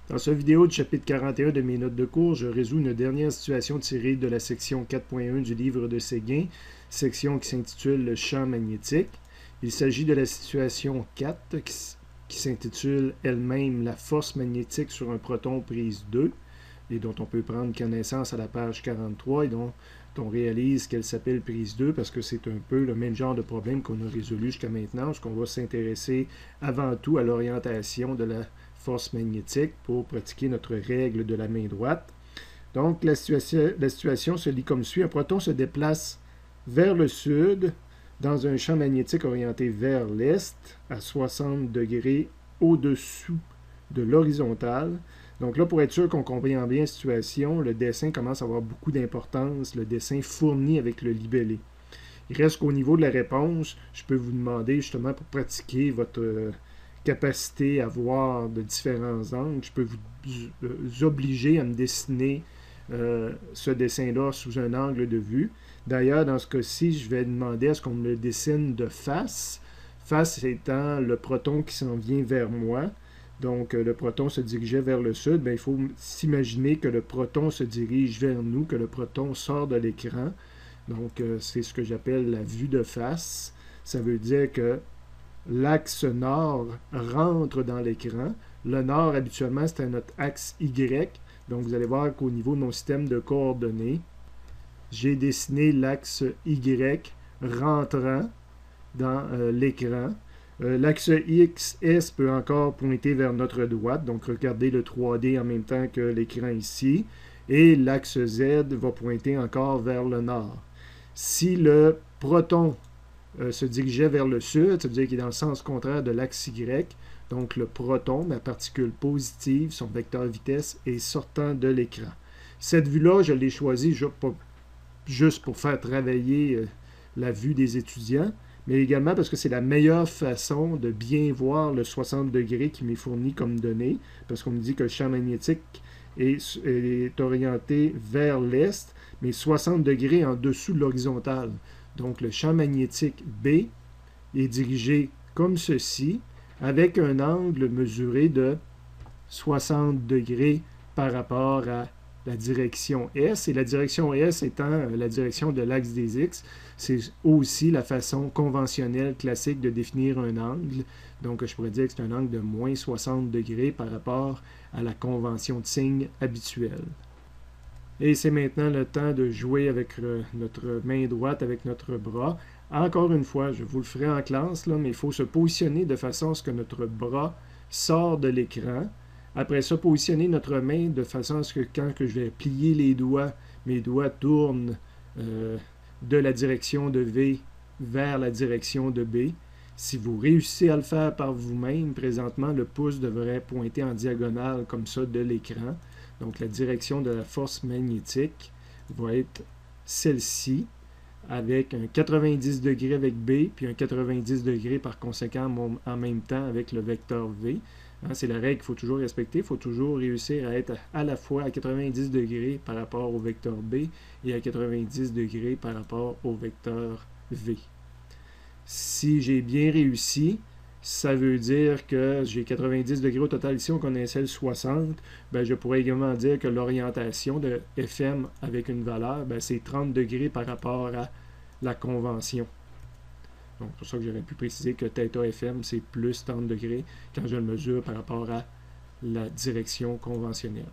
Dans cette vidéo du chapitre 41 de mes notes de cours, je résous une dernière situation tirée de la section 4.1 du livre de Séguin, section qui s'intitule « Le champ magnétique ». Il s'agit de la situation 4 qui s'intitule elle-même « La force magnétique sur un proton prise 2 » et dont on peut prendre connaissance à la page 43 et dont on réalise qu'elle s'appelle prise 2 parce que c'est un peu le même genre de problème qu'on a résolu jusqu'à maintenant, parce qu'on va s'intéresser avant tout à l'orientation de la force magnétique pour pratiquer notre règle de la main droite. Donc, la situation se lit comme suit. Un proton se déplace vers le sud dans un champ magnétique orienté vers l'est à 60 degrés au-dessous de l'horizontale. Donc là, pour être sûr qu'on comprend bien la situation, le dessin commence à avoir beaucoup d'importance, le dessin fourni avec le libellé. Il reste qu'au niveau de la réponse, je peux vous demander justement pour pratiquer votre capacité à voir de différents angles, je peux vous obliger à me dessiner ce dessin-là sous un angle de vue. D'ailleurs, dans ce cas-ci, je vais demander à ce qu'on me le dessine de face. Face étant le proton qui s'en vient vers moi. Donc, le proton se dirigeait vers le sud. Bien, il faut s'imaginer que le proton se dirige vers nous, que le proton sort de l'écran. Donc, c'est ce que j'appelle la vue de face. Ça veut dire que l'axe nord rentre dans l'écran. Le nord, habituellement, c'est notre axe Y. Donc, vous allez voir qu'au niveau de mon système de coordonnées, j'ai dessiné l'axe Y rentrant dans l'écran. L'axe XS peut encore pointer vers notre droite, donc regardez le 3D en même temps que l'écran ici. Et l'axe Z va pointer encore vers le nord. Si le proton se dirigeait vers le sud, ça veut dire qu'il est dans le sens contraire de l'axe Y. Donc le proton, ma particule positive, son vecteur vitesse, est sortant de l'écran. Cette vue-là, je l'ai choisie juste pour faire travailler la vue des étudiants, mais également parce que c'est la meilleure façon de bien voir le 60 degrés qui m'est fourni comme donnée, parce qu'on me dit que le champ magnétique est orienté vers l'est, mais 60 degrés en dessous de l'horizontale. Donc, le champ magnétique B est dirigé comme ceci, avec un angle mesuré de 60 degrés par rapport à la direction S. Et la direction S étant la direction de l'axe des X, c'est aussi la façon conventionnelle, classique de définir un angle. Donc, je pourrais dire que c'est un angle de moins 60 degrés par rapport à la convention de signe habituelle. Et c'est maintenant le temps de jouer avec notre main droite, avec notre bras. Encore une fois, je vous le ferai en classe, là, mais il faut se positionner de façon à ce que notre bras sort de l'écran. Après ça, positionner notre main de façon à ce que quand je vais plier les doigts, mes doigts tournent de la direction de V vers la direction de B. Si vous réussissez à le faire par vous-même, présentement, le pouce devrait pointer en diagonale comme ça de l'écran. Donc, la direction de la force magnétique va être celle-ci, avec un 90 degrés avec B, puis un 90 degrés par conséquent en même temps avec le vecteur V. C'est la règle qu'il faut toujours respecter. Il faut toujours réussir à être à la fois à 90 degrés par rapport au vecteur B et à 90 degrés par rapport au vecteur V. Si j'ai bien réussi, ça veut dire que j'ai 90 degrés au total. Ici, on connaissait le 60. Ben, je pourrais également dire que l'orientation de FM avec une valeur, ben, c'est 30 degrés par rapport à la convention. Donc, c'est pour ça que j'aurais pu préciser que θ FM, c'est plus 30 degrés quand je le mesure par rapport à la direction conventionnelle.